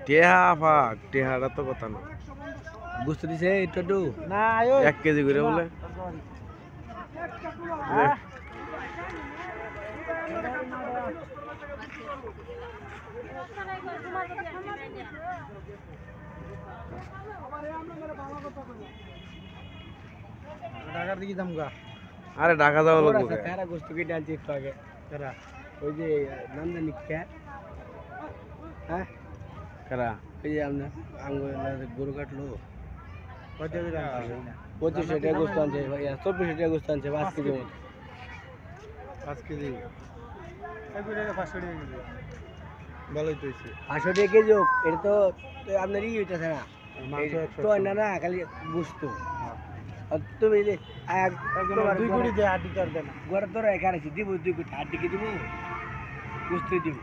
টেহা ফাক টেহাটা তো কথা না বুঝতে দিছে একটু না 1 কেজি করে বলে ঢাকার দিকে যামগা আরে ঢাকা যাওয়া ওরা লাগবে তারা গোস্ত কেটে আনছে একটু আগে তারা ওই যে নাম জানি কে হ্যাঁ কারা ওই যে আমরা গরু কাটলো কত দিন 2500 টাকা গোস্ত আনছে ভাইয়া 2400 টাকা গোস্ত আনছে 5 কেজি মতো 5 কেজি এগুলো 500 টাকা কেজি ভালোই তো হইছে 500 টাকা কেজি হোক এটা তো আপনারই হইতেছে না মাংস তো না না খালি গোস্ত আর তুমি যে দুই কোটি দিয়ে হাড্ডি চার দেন গোড়া তোরা এখানে দিব 2 কোটি 8 টাকা দিব গোস্ত দিব